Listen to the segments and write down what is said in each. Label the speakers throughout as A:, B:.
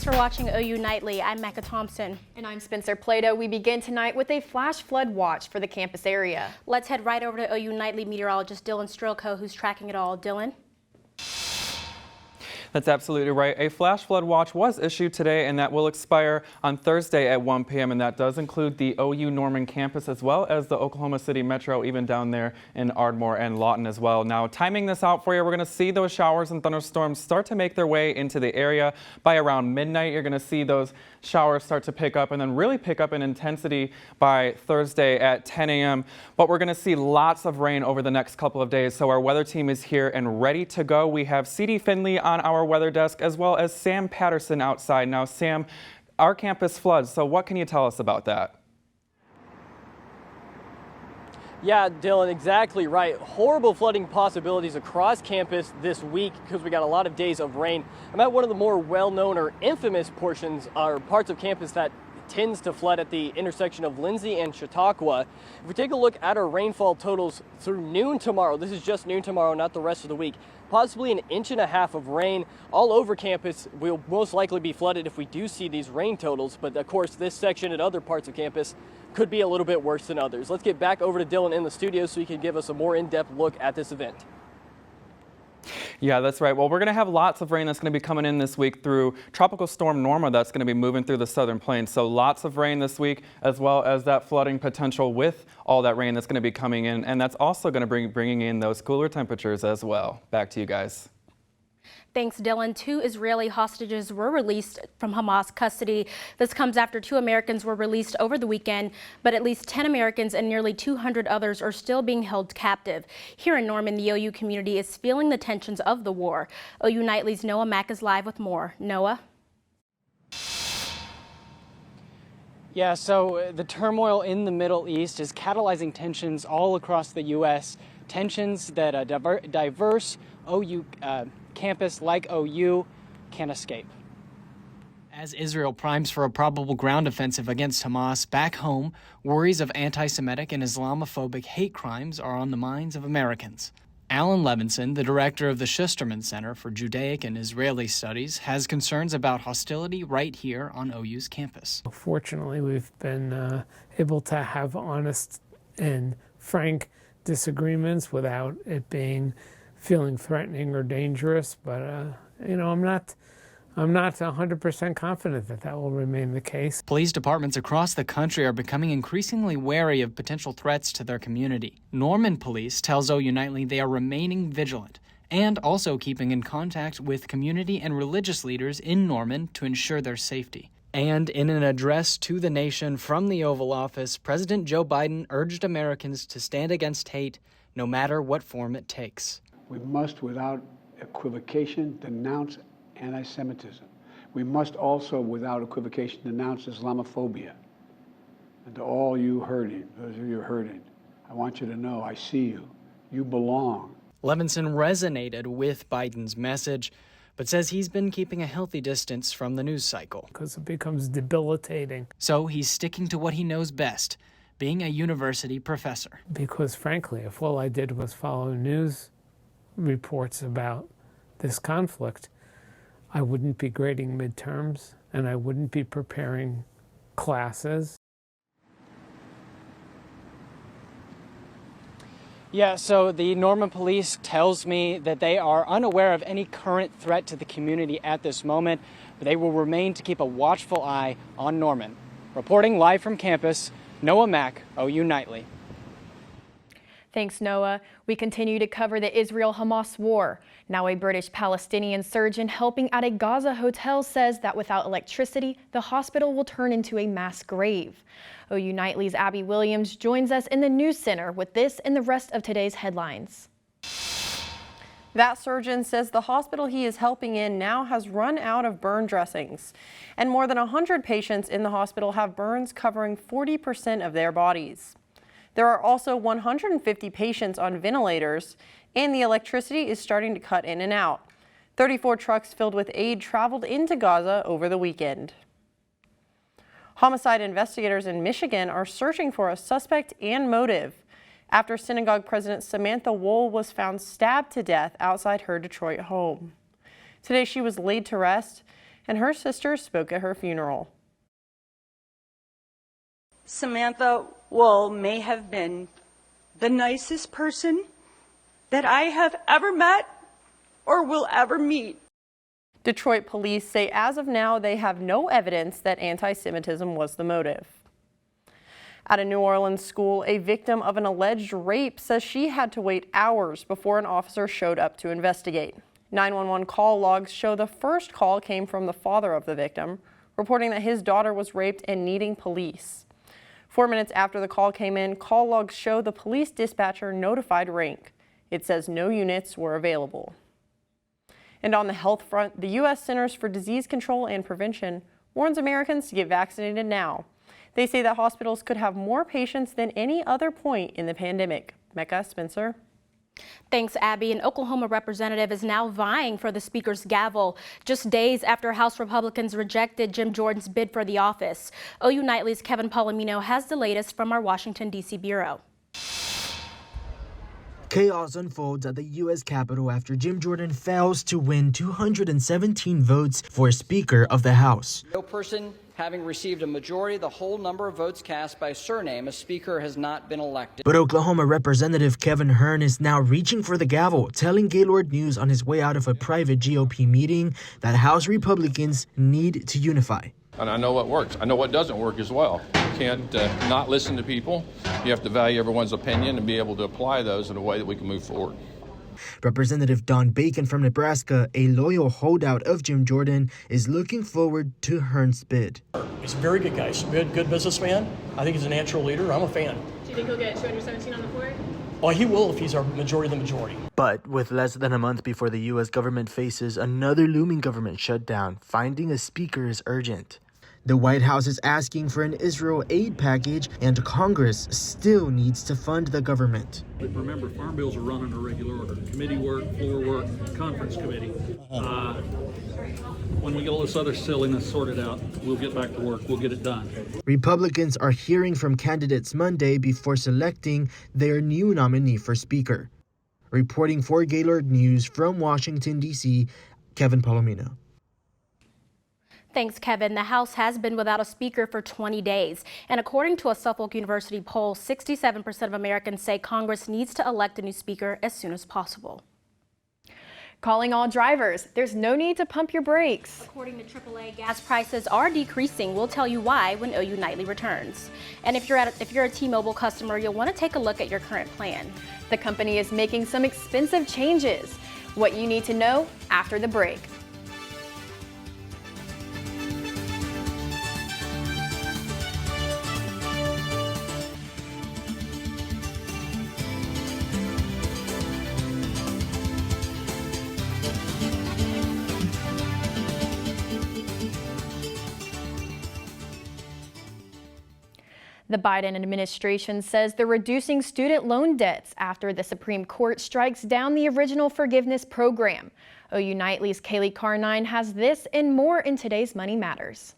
A: Thanks for watching OU Nightly. I'm Mecca Thompson.
B: And I'm Spencer Plato. We begin tonight with a flash flood watch for the campus area.
A: Let's head right over to OU Nightly meteorologist Dylan Strelko, who's tracking it all. Dylan?
C: That's absolutely right. A flash flood watch was issued today, and that will expire on Thursday at 1 p.m. And that does include the OU Norman campus as well as the Oklahoma City Metro, even down there in Ardmore and Lawton as well. Now, timing this out for you, we're going to see those showers and thunderstorms start to make their way into the area by around midnight. You're going to see those showers start to pick up and then really pick up in intensity by Thursday at 10 a.m. But we're going to see lots of rain over the next couple of days. So our weather team is here and ready to go. We have C.D. Finley on our weather desk as well as Sam Patterson outside. Now, Sam, our campus floods. So what can you tell us about that?
D: Yeah, Dylan, exactly right. Horrible flooding possibilities across campus this week because we got a lot of days of rain. I'm at one of the more well-known or infamous portions or parts of campus that tends to flood at the intersection of Lindsay and Chautauqua. If we take a look at our rainfall totals through noon tomorrow, this is just noon tomorrow, not the rest of the week, possibly an inch and a half of rain all over campus. Will most likely be flooded if we do see these rain totals, but of course this section and other parts of campus could be a little bit worse than others. Let's get back over to Dylan in the studio so he can give us a more in-depth look at this event.
C: Yeah, that's right. Well, we're going to have lots of rain that's going to be coming in this week through Tropical Storm Norma that's going to be moving through the southern plains. So lots of rain this week, as well as that flooding potential with all that rain that's going to be coming in. And that's also going to bringing in those cooler temperatures as well. Back to you guys.
A: Thanks, Dylan. 2 Israeli hostages were released from Hamas custody. This comes after 2 Americans were released over the weekend, but at least 10 Americans and nearly 200 others are still being held captive. Here in Norman, the OU community is feeling the tensions of the war. OU Nightly's Noah Mack is live with more. Noah?
E: Yeah, so the turmoil in the Middle East is catalyzing tensions all across the U.S., tensions that a diverse OU campus like OU can't escape. As Israel primes for a probable ground offensive against Hamas back home, worries of anti-Semitic and Islamophobic hate crimes are on the minds of Americans. Alan Levinson, the director of the Schusterman Center for Judaic and Israeli Studies, has concerns about hostility right here on OU's campus.
F: Fortunately, we've been able to have honest and frank disagreements without it feeling threatening or dangerous, but I'm not 100% confident that will remain the case.
E: Police departments across the country are becoming increasingly wary of potential threats to their community. Norman Police tells OU Nightly they are remaining vigilant and also keeping in contact with community and religious leaders in Norman to ensure their safety. And in an address to the nation from the Oval Office, President Joe Biden urged Americans to stand against hate, no matter what form it takes.
G: We must, without equivocation, denounce anti-Semitism. We must also, without equivocation, denounce Islamophobia. And to all you hurting, those of you hurting, I want you to know I see you. You belong.
E: Levinson resonated with Biden's message, but says he's been keeping a healthy distance from the news cycle.
F: Because it becomes debilitating.
E: So he's sticking to what he knows best, being a university professor.
F: Because frankly, if all I did was follow news reports about this conflict, I wouldn't be grading midterms and I wouldn't be preparing classes.
E: Yeah, so the Norman Police tells me that they are unaware of any current threat to the community at this moment, but they will remain to keep a watchful eye on Norman. Reporting live from campus, Noah Mack, OU Nightly.
B: Thanks, Noah. We continue to cover the Israel-Hamas war. Now a British-Palestinian surgeon helping at a Gaza hotel says that without electricity, the hospital will turn into a mass grave. OU Nightly's Abby Williams joins us in the news center with this and the rest of today's headlines.
H: That surgeon says the hospital he is helping in now has run out of burn dressings, and more than 100 patients in the hospital have burns covering 40% of their bodies. There are also 150 patients on ventilators, and the electricity is starting to cut in and out. 34 trucks filled with aid traveled into Gaza over the weekend. Homicide investigators in Michigan are searching for a suspect and motive after synagogue president Samantha Wohl was found stabbed to death outside her Detroit home. Today she was laid to rest. and her sister spoke at her funeral.
I: Samantha Wool may have been the nicest person that I have ever met or will ever meet.
H: Detroit police say as of now they have no evidence that anti-Semitism was the motive. At a New Orleans school, a victim of an alleged rape says she had to wait hours before an officer showed up to investigate. 911 call logs show the first call came from the father of the victim, reporting that his daughter was raped and needing police. 4 minutes after the call came in, call logs show the police dispatcher notified Rank. It says no units were available. And on the health front, the U.S. Centers for Disease Control and Prevention warns Americans to get vaccinated now. They say that hospitals could have more patients than any other point in the pandemic. Mecca, Spencer.
A: Thanks, Abby. An Oklahoma representative is now vying for the speaker's gavel just days after House Republicans rejected Jim Jordan's bid for the office. OU Nightly's Kevin Palomino has the latest from our Washington, D.C. bureau.
J: Chaos unfolds at the U.S. Capitol after Jim Jordan fails to win 217 votes for Speaker of the House.
K: No person having received a majority of the whole number of votes cast by surname, a speaker has not been elected.
J: But Oklahoma Representative Kevin Hearn is now reaching for the gavel, telling Gaylord News on his way out of a private GOP meeting that House Republicans need to unify.
L: And I know what works. I know what doesn't work as well. You can't not listen to people. You have to value everyone's opinion and be able to apply those in a way that we can move forward.
J: Representative Don Bacon from Nebraska, a loyal holdout of Jim Jordan, is looking forward to Hearn's bid.
M: He's a very good guy. He's a good businessman. I think he's a natural leader. I'm a fan.
N: Do you think he'll get 217 on the floor?
M: Oh, he will if he's our majority of the majority.
J: But with less than a month before the U.S. government faces another looming government shutdown, finding a speaker is urgent. The White House is asking for an Israel aid package, and Congress still needs to fund the government.
O: But remember, farm bills are run on a regular order. Committee work, floor work, conference committee. When we get all this other silliness sorted out, we'll get back to work. We'll get it done.
J: Republicans are hearing from candidates Monday before selecting their new nominee for Speaker. Reporting for Gaylord News from Washington, D.C., Kevin Palomino.
A: Thanks, Kevin. The House has been without a speaker for 20 days. And according to a Suffolk University poll, 67% of Americans say Congress needs to elect a new speaker as soon as possible.
B: Calling all drivers, there's no need to pump your brakes.
A: According to AAA, gas prices are decreasing. We'll tell you why when OU Nightly returns. And if you're a T-Mobile customer, you'll want to take a look at your current plan.
B: The company is making some expensive changes. What you need to know after the break. The Biden administration says they're reducing student loan debts after the Supreme Court strikes down the original forgiveness program. OU Nightly's Kaylee Carnine has this and more in today's Money Matters.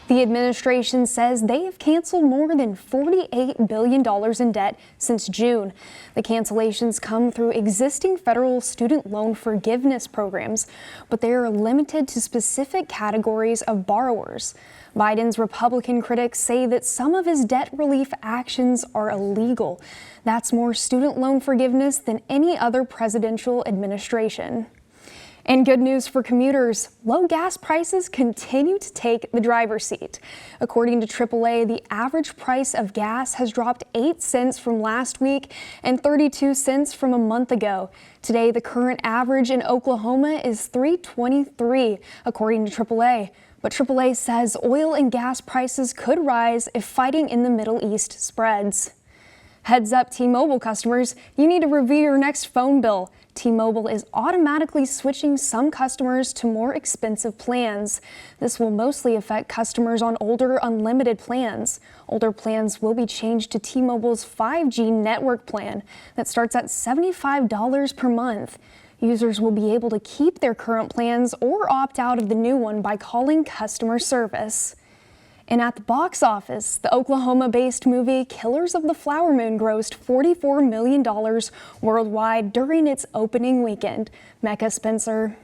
P: The administration says they have canceled more than $48 billion in debt since June. The cancellations come through existing federal student loan forgiveness programs, but they are limited to specific categories of borrowers. Biden's Republican critics say that some of his debt relief actions are illegal. That's more student loan forgiveness than any other presidential administration. And good news for commuters, low gas prices continue to take the driver's seat. According to AAA, the average price of gas has dropped 8 cents from last week and 32 cents from a month ago. Today, the current average in Oklahoma is $3.23, according to AAA. But AAA says oil and gas prices could rise if fighting in the Middle East spreads. Heads up, T-Mobile customers, you need to review your next phone bill. T-Mobile is automatically switching some customers to more expensive plans. This will mostly affect customers on older unlimited plans. Older plans will be changed to T-Mobile's 5G network plan that starts at $75 per month. Users will be able to keep their current plans or opt out of the new one by calling customer service. And at the box office, the Oklahoma-based movie Killers of the Flower Moon grossed $44 million worldwide during its opening weekend. Mecca, Spencer.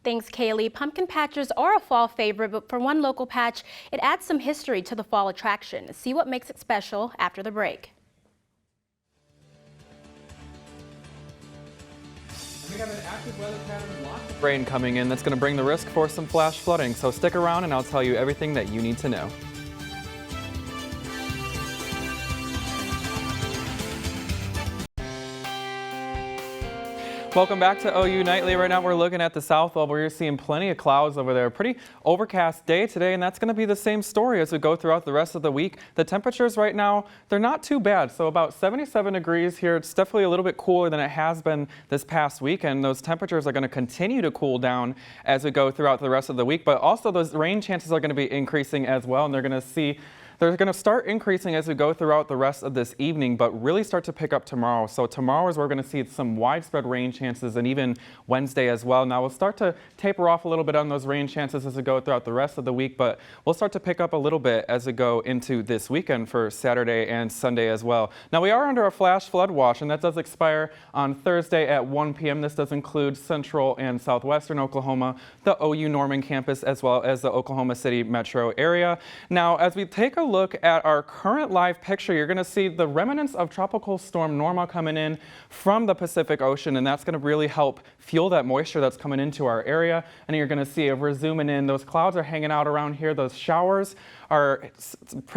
A: Thanks, Kaylee. Pumpkin patches are a fall favorite, but for one local patch, it adds some history to the fall attraction. See what makes it special after the break.
C: We have an active weather pattern, lots of rain coming in that's going to bring the risk for some flash flooding. So stick around and I'll tell you everything that you need to know. Welcome back to OU Nightly. Right now we're looking at the south lobe where you're seeing plenty of clouds over there. Pretty overcast day today, and that's going to be the same story as we go throughout the rest of the week. The temperatures right now, they're not too bad. So about 77 degrees here. It's definitely a little bit cooler than it has been this past weekend. Those temperatures are going to continue to cool down as we go throughout the rest of the week, but also those rain chances are going to be increasing as well, and they're going to start increasing as we go throughout the rest of this evening, but really start to pick up tomorrow. So tomorrow is where we're going to see some widespread rain chances, and even Wednesday as well. Now we'll start to taper off a little bit on those rain chances as we go throughout the rest of the week, but we'll start to pick up a little bit as we go into this weekend for Saturday and Sunday as well. Now we are under a flash flood watch, and that does expire on Thursday at 1 p.m. This does include central and southwestern Oklahoma, the OU Norman campus, as well as the Oklahoma City metro area. Now, as we take a look at our current live picture, you're going to see the remnants of Tropical Storm Norma coming in from the Pacific Ocean, and that's going to really help fuel that moisture that's coming into our area. And you're going to see, if we're zooming in, those clouds are hanging out around here. Those showers are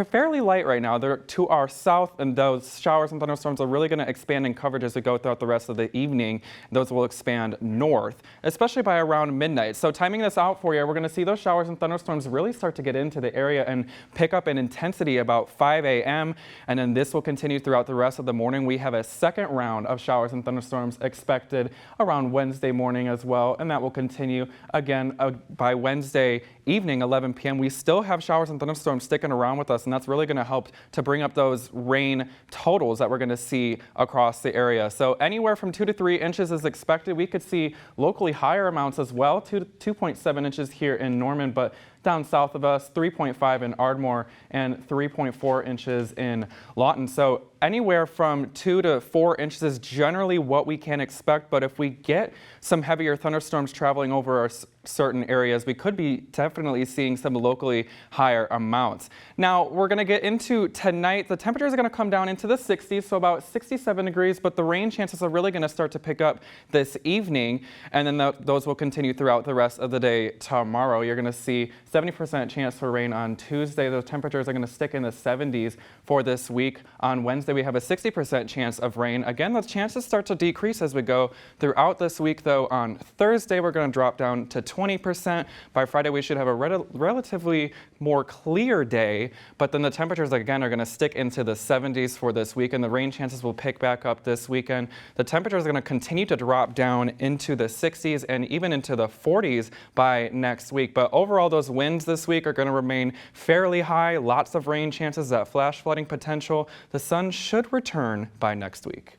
C: fairly light right now. They're to our south, and those showers and thunderstorms are really going to expand in coverage as we go throughout the rest of the evening. Those will expand north, especially by around midnight. So timing this out for you, we're going to see those showers and thunderstorms really start to get into the area and pick up in intensity about 5 a.m. And then this will continue throughout the rest of the morning. We have a second round of showers and thunderstorms expected around Wednesday morning as well, and that will continue again by Wednesday evening, 11 p.m. We still have showers and thunderstorms sticking around with us, and that's really going to help to bring up those rain totals that we're going to see across the area. So anywhere from 2 to 3 inches is expected. We could see locally higher amounts as well, 2 to 2.7 inches here in Norman, but down south of us, 3.5 in Ardmore and 3.4 inches in Lawton. So anywhere from 2 to 4 inches is generally what we can expect, but if we get some heavier thunderstorms traveling over our certain areas, we could be definitely seeing some locally higher amounts. Now we're going to get into tonight. The temperatures are going to come down into the 60s, so about 67 degrees, but the rain chances are really going to start to pick up this evening, and then those will continue throughout the rest of the day tomorrow. You're going to see 70% chance for rain on Tuesday. Those temperatures are going to stick in the 70s for this week. On Wednesday, we have a 60% chance of rain. Again, those chances start to decrease as we go throughout this week, though. On Thursday, we're going to drop down to 20%. By Friday, we should have a relatively more clear day, but then the temperatures again are going to stick into the 70s for this week, and the rain chances will pick back up this weekend. The temperatures are going to continue to drop down into the 60s and even into the 40s by next week. But overall, those winds this week are going to remain fairly high. Lots of rain chances, that flash flooding potential. The sun should return by next week.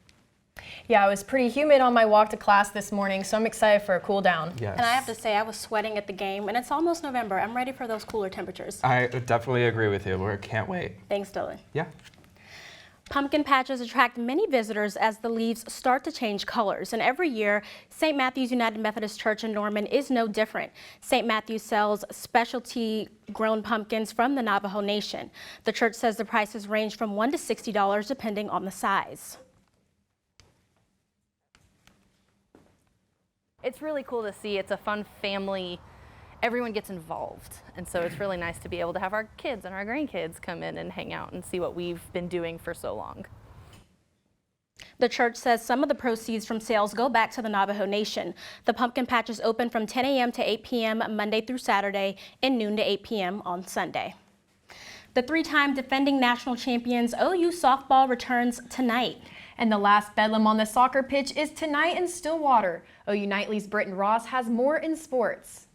B: Yeah, it was pretty humid on my walk to class this morning, so I'm excited for a cool down.
C: Yes.
A: And I have to say, I was sweating at the game, and it's almost November. I'm ready for those cooler temperatures.
C: I definitely agree with you. We can't wait.
A: Thanks, Dylan.
C: Yeah.
A: Pumpkin patches attract many visitors as the leaves start to change colors, and every year, St. Matthew's United Methodist Church in Norman is no different. St. Matthew's sells specialty grown pumpkins from the Navajo Nation. The church says the prices range from $1 to $60 depending on the size.
Q: It's really cool to see. It's a fun family. Everyone gets involved, and so it's really nice to be able to have our kids and our grandkids come in and hang out and see what we've been doing for so long.
A: The church says some of the proceeds from sales go back to the Navajo Nation. The pumpkin patch is open from 10 a.m. to 8 p.m. Monday through Saturday and noon to 8 p.m. on Sunday. The three-time defending national champions OU softball returns tonight.
B: And the last bedlam on the soccer pitch is tonight in Stillwater. OU Nightly's Britton Ross has more in sports.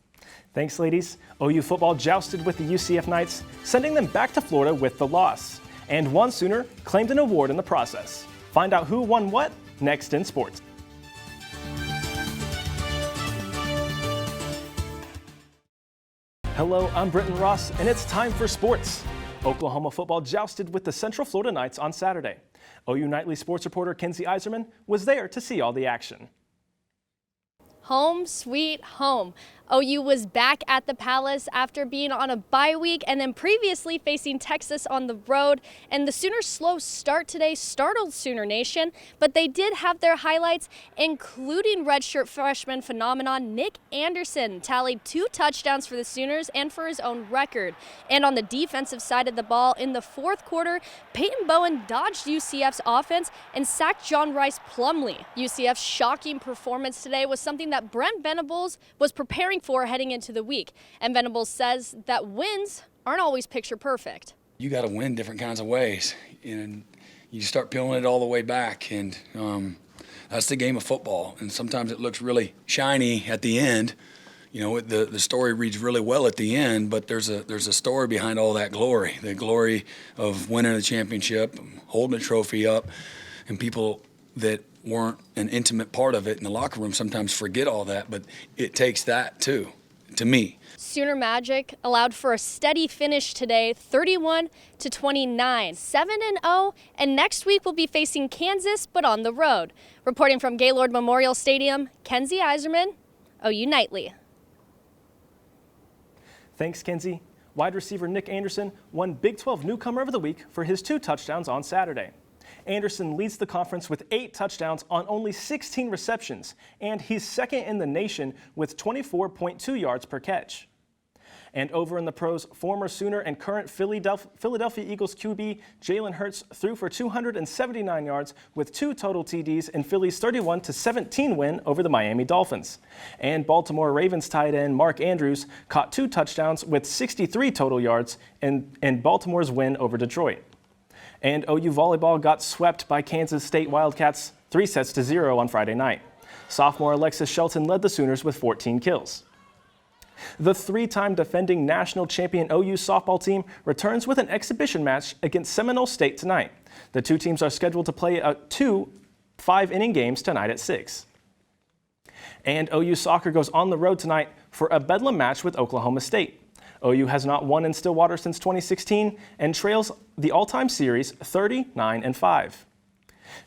R: Thanks, ladies. OU football jousted with the UCF Knights, sending them back to Florida with the loss. And one Sooner claimed an award in the process. Find out who won what next in sports. Hello, I'm Britton Ross, and it's time for sports. Oklahoma football jousted with the Central Florida Knights on Saturday. OU Nightly sports reporter Kenzie Iserman was there to see all the action.
S: Home sweet home. OU was back at the Palace after being on a bye week and then previously facing Texas on the road. And the Sooners' slow start today startled Sooner Nation, but they did have their highlights, including redshirt freshman phenomenon Nick Anderson tallied 2 touchdowns for the Sooners and for his own record. And on the defensive side of the ball, in the fourth quarter, Peyton Bowen dodged UCF's offense and sacked John Rice Plumlee. UCF's shocking performance today was something that Brent Venables was preparing for heading into the week. And Venables says that wins aren't always picture perfect.
T: You got to win different kinds of ways, and you start peeling it all the way back, and that's the game of football. And sometimes it looks really shiny at the end. You know, the story reads really well at the end, but there's a story behind all that glory, the glory of winning a championship, holding a trophy up, and people that weren't an intimate part of it in the locker room sometimes forget all that, but it takes that too, to me.
S: Sooner Magic allowed for a steady finish today, 31-29, 7-0, and next week we'll be facing Kansas, but on the road. Reporting from Gaylord Memorial Stadium, Kenzie Eiserman, OU Nightly.
R: Thanks, Kenzie. Wide receiver Nick Anderson won Big 12 Newcomer of the Week for his 2 touchdowns on Saturday. Anderson leads the conference with 8 touchdowns on only 16 receptions, and he's second in the nation with 24.2 yards per catch. And over in the pros, former Sooner and current Philadelphia Eagles QB Jalen Hurts threw for 279 yards with 2 total TDs in Philly's 31-17 win over the Miami Dolphins. And Baltimore Ravens tight end Mark Andrews caught 2 touchdowns with 63 total yards in Baltimore's win over Detroit. And OU volleyball got swept by Kansas State Wildcats 3-0 on Friday night. Sophomore Alexis Shelton led the Sooners with 14 kills. The 3-time defending national champion OU softball team returns with an exhibition match against Seminole State tonight. The 2 teams are scheduled to play 2 5-inning games tonight at 6. And OU soccer goes on the road tonight for a bedlam match with Oklahoma State. OU has not won in Stillwater since 2016 and trails the all-time series 39-5.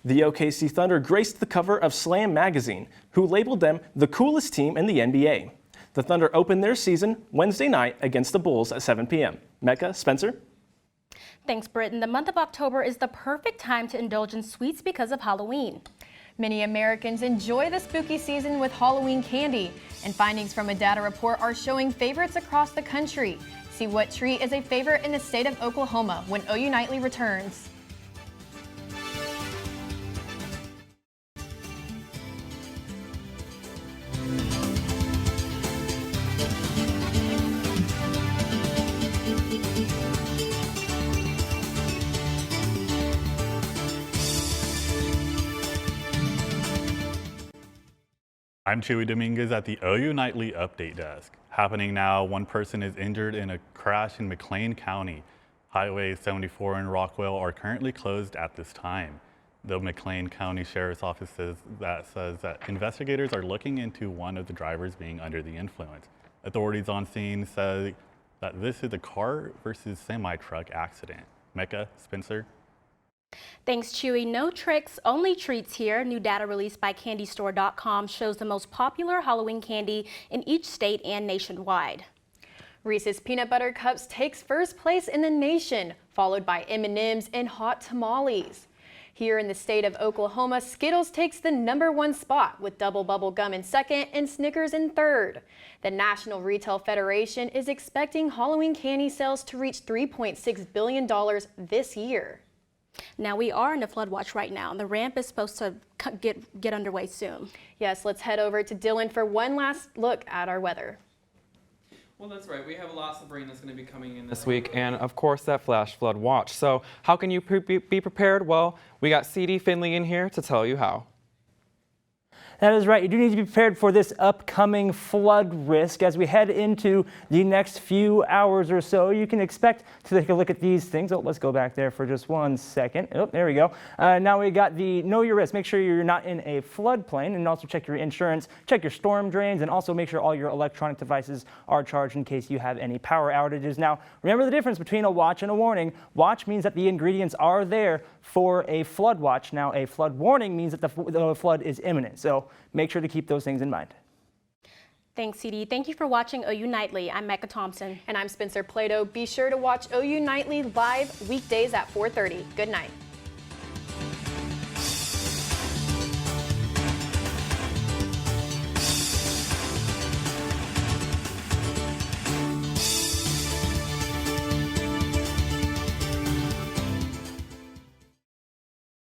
R: The OKC Thunder graced the cover of Slam magazine, who labeled them the coolest team in the NBA. The Thunder opened their season Wednesday night against the Bulls at 7 p.m. Mecca, Spencer?
A: Thanks, Britton. The month of October is the perfect time to indulge in sweets because of Halloween.
B: Many Americans enjoy the spooky season with Halloween candy, and findings from a data report are showing favorites across the country. See what treat is a favorite in the state of Oklahoma when OU Nightly returns.
U: I'm Chewy Dominguez at the OU Nightly Update Desk. Happening now, one person is injured in a crash in McLean County. Highway 74 and Rockwell are currently closed at this time. The McLean County Sheriff's Office says that investigators are looking into one of the drivers being under the influence. Authorities on scene say that this is a car versus semi-truck accident. Mecca, Spencer?
A: Thanks, Chewy. No tricks, only treats here. New data released by CandyStore.com shows the most popular Halloween candy in each state and nationwide.
B: Reese's Peanut Butter Cups takes first place in the nation, followed by M&M's and Hot Tamales. Here in the state of Oklahoma, Skittles takes the #1 spot with Double Bubble Gum in second and Snickers in third. The National Retail Federation is expecting Halloween candy sales to reach $3.6 billion this year.
A: Now we are in a flood watch right now, and the ramp is supposed to get underway soon.
B: Yes, let's head over to Dylan for one last look at our weather.
C: Well, that's right. We have a lot of rain that's going to be coming in this week, and of course that flash flood watch. So how can you be prepared? Well, we got CD Finley in here to tell you how.
V: That is right. You do need to be prepared for this upcoming flood risk as we head into the next few hours or so. You can expect to take a look at these things. Oh, let's go back there for just 1 second. Oh, there we go. Now we got the know your risk. Make sure you're not in a floodplain, and also check your insurance, check your storm drains, and also make sure all your electronic devices are charged in case you have any power outages. Now, remember the difference between a watch and a warning. Watch means that the ingredients are there for a flood watch. Now, a flood warning means that the flood is imminent. So make sure to keep those things in mind.
A: Thanks, CD. Thank you for watching OU Nightly. I'm Mecca Thompson.
B: And I'm Spencer Plato. Be sure to watch OU Nightly live weekdays at 4:30. Good night.